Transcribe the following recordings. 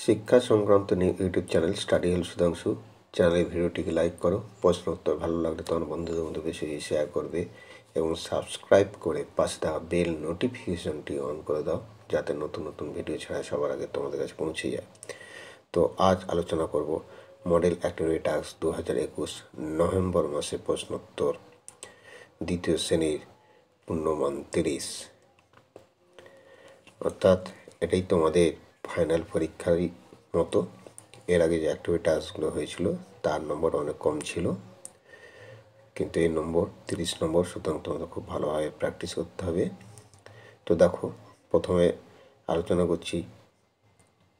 শিক্ষা সংক্রান্ত YouTube channel study help Sudhanshu চ্যানেলের ভিডিওটিকে লাইক করো, প্রশ্ন উত্তর ভালো লাগলে তোমার বন্ধুদের মধ্যে বেশি শেয়ার করবে এবং সাবস্ক্রাইব করে পাশে থাকা বেল নোটিফিকেশনটি অন করে দাও, যাতে নতুন নতুন ভিডিও ছাড়া সবার আগে তোমাদের কাছে পৌঁছে যায়। তো আজ আলোচনা করব মডেল অ্যাক্টিভিটি টাস্ক 2021 নভেম্বর মাসে প্রশ্নোত্তর দ্বিতীয় শ্রেণীর পূর্ণমান 30, অর্থাৎ এটাই তোমাদের ফাইনাল পরীক্ষারই মতো। এর আগে যে অ্যাক্টিভিটি টাস্কগুলো হয়েছিল তার নম্বর অনেক কম ছিল, কিন্তু এই নম্বর 30 নম্বর, সুতরাং তোমাদের খুব ভালোভাবে প্র্যাকটিস করতে হবে। তো দেখো, প্রথমে আলোচনা করছি,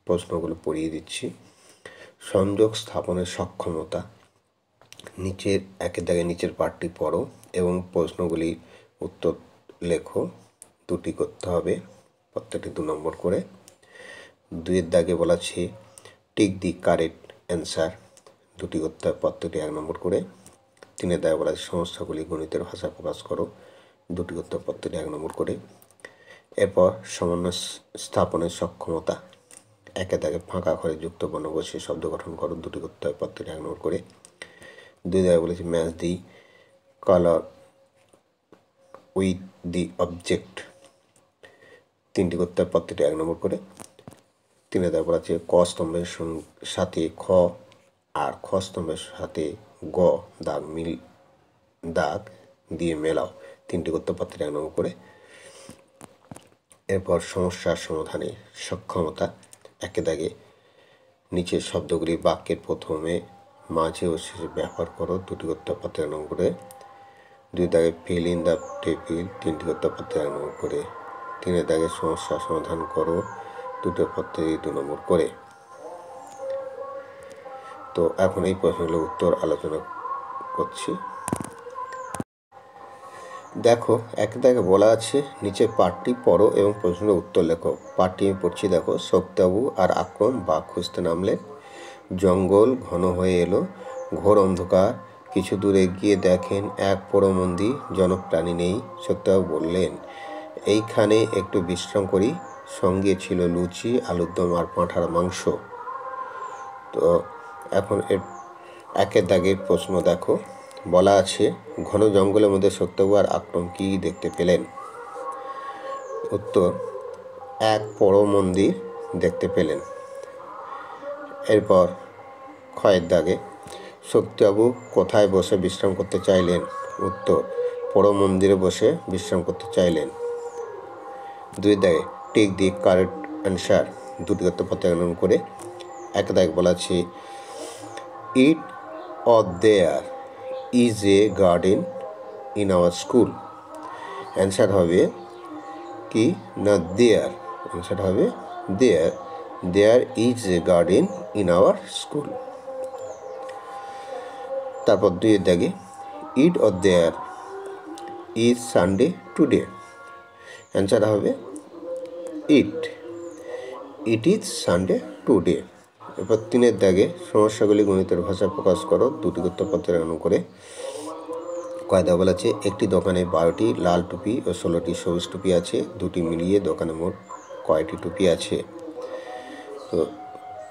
প্রশ্নগুলো পড়িয়ে দিচ্ছি। সংযোগ স্থাপনের সক্ষমতা, নিচের একের দাগে নিচের পাঠটি পড়ো এবং প্রশ্নগুলির উত্তর লেখো। দুটি করতে হবে, প্রত্যেকটি 2 নম্বর করে। 2-এর দাগে বলা আছে টিক দি কারেক্ট অ্যান্সার, দুটি করতে হবে, প্রত্যেকটি 1 নম্বর করে। 3-এর দাগে বলা আছে সমস্যাগুলি গণিতের ভাষায় প্রকাশ করো, দুটি করতে হবে, প্রত্যেকটি 1 নম্বর করে। এরপর সমন্বয় স্থাপনের সক্ষমতা, একের দাগে ফাঁকা ঘরে যুক্ত বর্ণ বসিয়ে শব্দ গঠন করো, দুটি করতে হবে, প্রত্যেকটি 1 নম্বর করে। 2 দাগে বলেছি match the colour with the object, 3টি করতে হবে, প্রত্যেকটি 1 নম্বর করে। 3-এর দাগে বলা আছে ক স্তম্ভের সাথে খ আর খ স্তম্ভের সাথে গ দাগ দিয়ে মেলাও, 3টি করতে হবে, প্রত্যেকটি 1 নম্বর করে। এরপর সমস্যার সমাধানে সক্ষমতা, একের দাগে নিচের শব্দগুলি বাক্যের প্রথমে, মাঝে ও শেষে ব্যবহার করো, দুটি করতে হবে, প্রত্যেক 1 নম্বর করে। 2 দাগে ফিল ইন দ্য টেবিল, 3টি করতে হবে, প্রত্যেক 1 নম্বর করে। 3-এর দাগে সমস্যার সমাধান করো, দুটো প্রত্যেক 2 নম্বর করে। তো এখন এই প্রশ্নগুলোর উত্তর আলোচনা করছি। দেখো, একের দাগে বলা আছে নিচের পাঠটি পড়ো এবং প্রশ্নের উত্তর লেখো। পাঠটি আমি পড়ছি, দেখো। শক্তিবাবু আর আকরম বাঘ খুঁজতে নামলেন। জঙ্গল ঘন হয়ে এলো, ঘোর অন্ধকার। কিছু দূরে গিয়ে দেখেন এক পোড়ো মন্দির, জনপ্রাণী নেই। শক্তিবাবু বললেন, এইখানে একটু বিশ্রাম করি। সঙ্গে ছিল লুচি, আলুর দম আর পাঁঠার মাংস। তো এখন একের দাগের প্রশ্ন দেখো, বলা আছে ঘন জঙ্গলের মধ্যে শক্তিবাবু আর আকরম কি দেখতে পেলেন? উত্তর, এক পোড়ো মন্দির দেখতে পেলেন। এরপর ক্ষয়ের দাগে শক্তিবাবু কোথায় বসে বিশ্রাম করতে চাইলেন? উত্তর, পোড়ো মন্দিরে বসে বিশ্রাম করতে চাইলেন। 2 দাগে টেক দি কারেক্ট অ্যান্সার, দুটি করতে প্রত্যেক 1 নম্বর করে। এক দাগে বলা আছে it or there is a garden in our school. Answer হবে কি না দেয়ার, অ্যান্সার হবে there, there is a garden in our school. তারপর 2-এর দাগে it or there is Sunday today. Answer হবে it, it is Sunday today. এরপর 3-এর দাগে সমস্যাগুলি গণিতের ভাষায় প্রকাশ করো, দুটি করতে প্রত্যেক 1 নম্বর করে। কয়দা বলা আছে একটি দোকানে 12টি লাল টুপি ও 16টি সবুজ টুপি আছে, দুটি মিলিয়ে দোকানে মোট কয়টি টুপি আছে? তো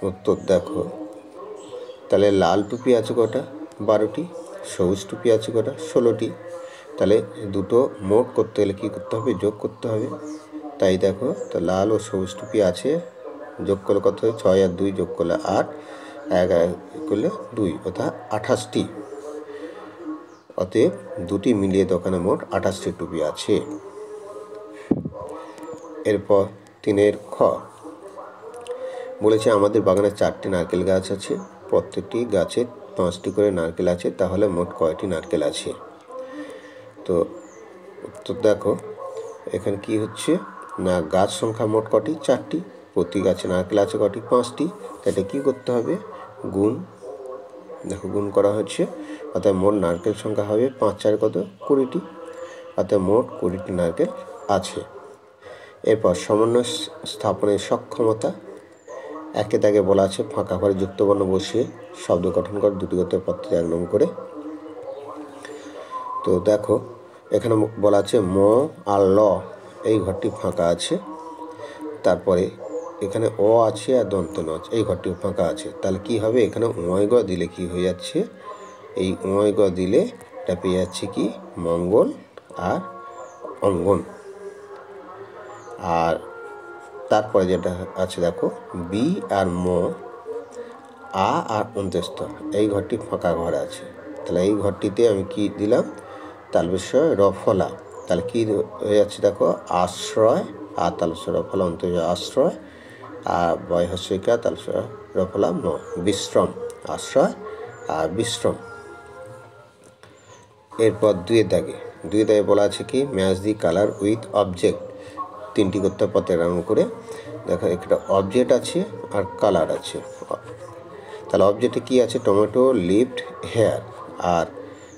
উত্তর দেখো, তাহলে লাল টুপি আছে কটা? 12টি। সবুজ টুপি আছে কটা? 16টি। তাহলে দুটো মোট করতে গেলে কী করতে হবে? যোগ করতে হবে। তাই দেখো, তো লাল ও সবুজ টুপি আছে, যোগ করলে কত হয়? 6 আর 2 যোগ করলে 8, 1 করলে 2, অর্থাৎ 28টি। অতএব দুটি মিলিয়ে দোকানে মোট 28টি টুপি আছে। এরপর 3-এর খ বলেছে আমাদের বাগানে 4টি নারকেল গাছ আছে, প্রত্যেকটি গাছে 5টি করে নারকেল আছে, তাহলে মোট কয়টি নারকেল আছে? তো উত্তর দেখো, এখানে কি হচ্ছে না, গাছ সংখ্যা মোট কটি? 4টি, প্রতি গাছে নারকেল আছে কটি? 5টি। তাহলে কী করতে হবে? গুণ, দেখো গুণ করা হচ্ছে, অর্থাৎ মোট নারকেল সংখ্যা হবে 5 4 কত? 20টি, অর্থাৎ মোট 20টি নারকেল আছে। এরপর সমন্বয় স্থাপনের সক্ষমতা, একের দাগে বলা আছে ফাঁকা ঘরে যুক্ত বর্ণ বসিয়ে শব্দ গঠন করে, দুটি করতে প্রত্যেক 1 নম্বর করে। তো দেখো, এখানে বলা আছে ম আর ল, এই ঘরটি ফাঁকা আছে। তারপরে এখানে অ আছে আর দন্ত ন আছে, এই ঘরটি ফাঁকা আছে, তাহলে কি হবে এখানে উময় গ দিলে কি হয়ে যাচ্ছে, এই উময় গ দিলে এটা পেয়ে যাচ্ছে কি মঙ্গল আর অঙ্গন। আর তারপরে যেটা আছে দেখো বি আর ম, আ আর অন্ত্যেষ্ঠ, এই ঘরটি ফাঁকা ঘর আছে, তাহলে এই ঘরটিতে আমি কি দিলাম তালবেশ্বর রফলা, তাহলে কি হয়ে যাচ্ছে দেখো আশ্রয় আর তালবেশ্বর রফলা অন্তর্য আশ্রয় আর বয় হস্যিকা তালবেশ্বর রফলা ম বিশ্রাম, আশ্রয় আর বিশ্রাম। এরপর দুইয়ের দাগে বলা আছে কি match the colour with object, তিনটি করতে হবে পথে রাউন্ড করে। দেখো একটা অবজেক্ট আছে আর কালার আছে, তাহলে অবজেক্টে কি আছে টমেটো লিফট হেয়ার, আর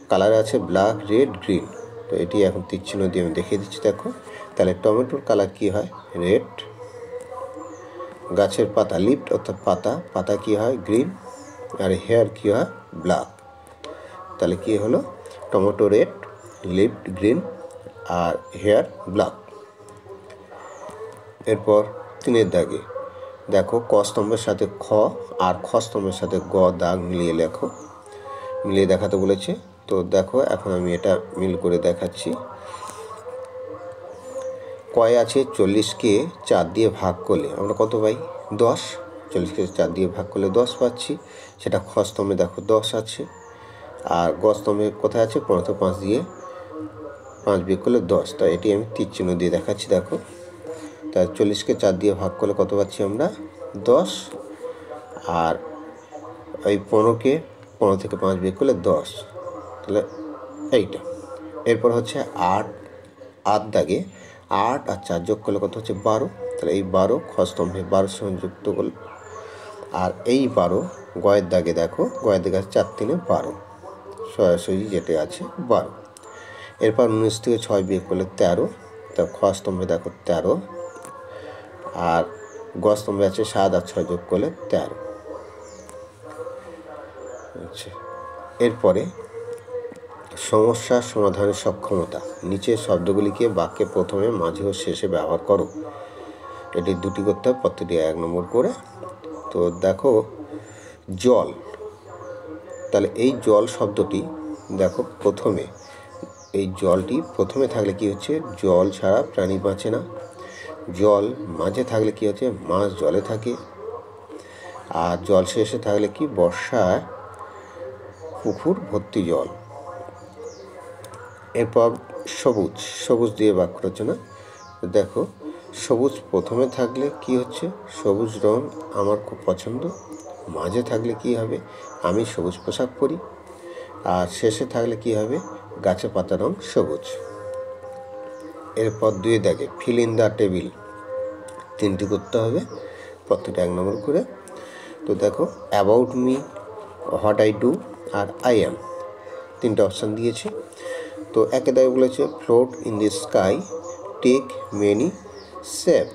কালার আছে ব্ল্যাক রেড গ্রিন। তো এটি এখন তীর চিহ্ন দিয়ে আমি দেখিয়ে দিচ্ছি দেখো, তাহলে টমেটোর কালার কি হয় রেড, গাছের পাতা লিফট অর্থাৎ পাতা কি হয় গ্রিন, আর হেয়ার কি হয় ব্ল্যাক, তাহলে কি হলো টমেটো রেড লিফট গ্রিন আর হেয়ার ব্ল্যাক। এরপর তিনের দাগে দেখো ক স্তম্ভের সাথে খ আর খ স্তম্ভের সাথে গ দাগ মিলিয়ে লেখো, মিলিয়ে দেখাতে বলেছে। তো দেখো এখন আমি এটা মিল করে দেখাচ্ছি। কয় আছে 40কে 4 দিয়ে ভাগ করলে আমরা কত পাই 10, 40কে 4 দিয়ে ভাগ করলে 10 পাচ্ছি, সেটা খ স্তম্ভে দেখো 10 আছে। আর গ স্তম্ভে কোথায় আছে 15, 5 দিয়ে 5 বিয়োগ করলে 10, তাই এটি আমি তীর চিহ্ন দিয়ে দেখাচ্ছি দেখো। তাই 40কে 4 দিয়ে ভাগ করলে কত পাচ্ছি আমরা 10, আর এই 15কে 15 থেকে 5 বিয়োগ করলে 10, তাহলে এইটা। এরপর হচ্ছে 8 দাগে 8 আর 4 যোগ করলে কত হচ্ছে 12, তাহলে এই 12 খ স্তম্ভে 12 সঙ্গে যুক্ত করলে, আর এই 12 গয়ের দাগে দেখো গয়ের দাগে আছে 4 3 12, সরাসরি যেটা আছে 12। এরপর 19 থেকে 6 বিয়োগ করলে 13, তা খ স্তম্ভে দেখো 13, আর গ স্তম্ভে আছে 7 আর 6 যোগ করলে 13। আচ্ছা, এরপরে সমস্যার সমাধানের সক্ষমতা, নিচের শব্দগুলিকে বাক্যে প্রথমে মাঝে ও শেষে ব্যবহার করো, এটি দুটি করতে হবে প্রত্যেকটি 1 নম্বর করে। তো দেখো জল, তাহলে এই জল শব্দটি দেখো প্রথমে, এই জলটি প্রথমে থাকলে কি হচ্ছে জল ছাড়া প্রাণী বাঁচে না, জল মাঝে থাকলে কি হচ্ছে মাছ জলে থাকে, আর জল শেষে থাকলে কি বর্ষায় পুকুর ভর্তি জল। এরপর সবুজ দিয়ে বাক্য রচনা, দেখো সবুজ প্রথমে থাকলে কি হচ্ছে সবুজ রং আমার খুব পছন্দ, মাঝে থাকলে কি হবে আমি সবুজ পোশাক পরি, আর শেষে থাকলে কি হবে গাছে পাতা রং সবুজ। এরপর 2 দাগে ফিল ইন দ্য টেবিল, তিনটি করতে হবে প্রত্যেকটা 1 নম্বর করে। তো দেখো about me, what I do আর আই অ্যাম, তিনটে অপশান দিয়েছে। তো একে দাগে বলেছে float in the sky, take many shape,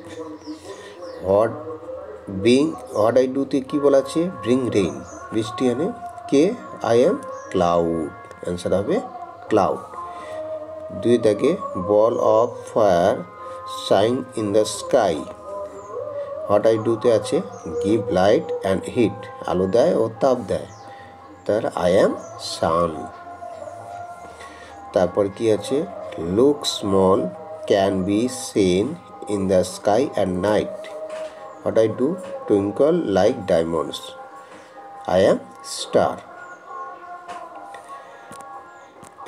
what I ডুতে কী বলা আছে ব্রিং রেইন, বৃষ্টি আনে, কে আই অ্যাম ক্লাউড, অ্যান্সার হবে ক্লাউড। 2 দাগে ball of fire shine in the sky, what I ডুতে আছে গিভ লাইট অ্যান্ড হিট, আলো দেয় ও তাপ দেয়, তার আই অ্যাম সান। তারপর কি আছে look small can be seen in the sky at night, what I do twinkle like diamonds, I am star.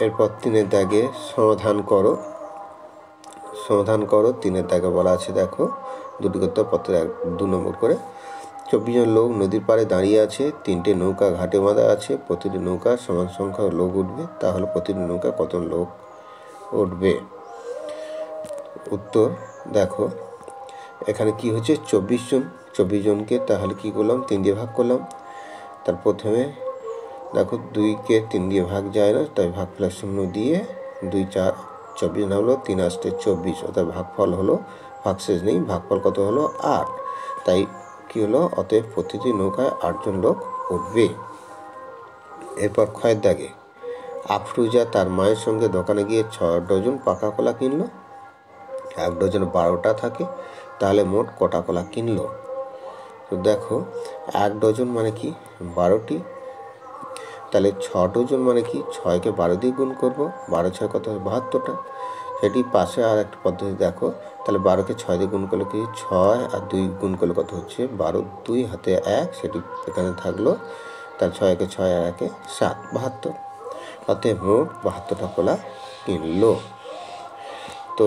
এরপর 3 দাগে সমাধান করো, 3 দাগে বলা আছে দেখো দুটি করতে পত্রে 2 নম্বর করে। 24 জন লোক নদীর পাড়ে দাঁড়িয়ে আছে, 3টে নৌকা ঘাটে বাঁধা আছে, প্রতিটি নৌকা সমান সংখ্যক লোক উঠবে, তাহলে প্রতিটি নৌকা কত লোক উঠবে। উত্তর দেখো এখানে কি হচ্ছে 24 জনকে তাহলে কি করলাম 3 দিয়ে ভাগ করলাম, তার প্রথমে দেখো 2কে 3 দিয়ে ভাগ যায় না, তাই ভাগ প্লাস 0 দিয়ে 2 4 24 না হলো 3 8 24, অর্থাৎ ভাগফল হলো ভাগশেষ নেই, ভাগফল কত হলো 8, তাই কি হলো অতএব প্রতিটি নৌকায় 8 জন লোক উঠবে। এরপর ক্ষয়ের দাগে আফরুজা তার মায়ের সঙ্গে দোকানে গিয়ে 6 ডজন পাকা কলা কিনলো, 1 ডজন 12টা থাকে, তাহলে মোট কটা কলা কিনলো, তো দেখো 1 ডজন মানে কি 12টি, তাহলে 6 ডজন মানে কি 6কে 12 দিয়ে গুণ করব, 12 6 কত হয় 72টা। সেটি পাশে আর একটা পদ্ধতি দেখো, তাহলে 12কে 6 দিয়ে গুণ করলে কি 6 আর 2 গুণ করলে কত হচ্ছে 12, 2 হাতে 1, সেটি এখানে থাকলো, তার 6কে 6 আর 1-এ 7, 72। অতএব মোট 72টা কলা কিনলো। তো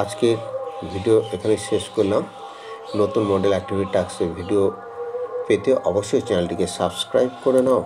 আজকের ভিডিও এখানে শেষ করলাম। নতুন মডেল অ্যাক্টিভিটি টাস্কের ভিডিও পেতে অবশ্যই চ্যানেলটিকে সাবস্ক্রাইব করে নাও।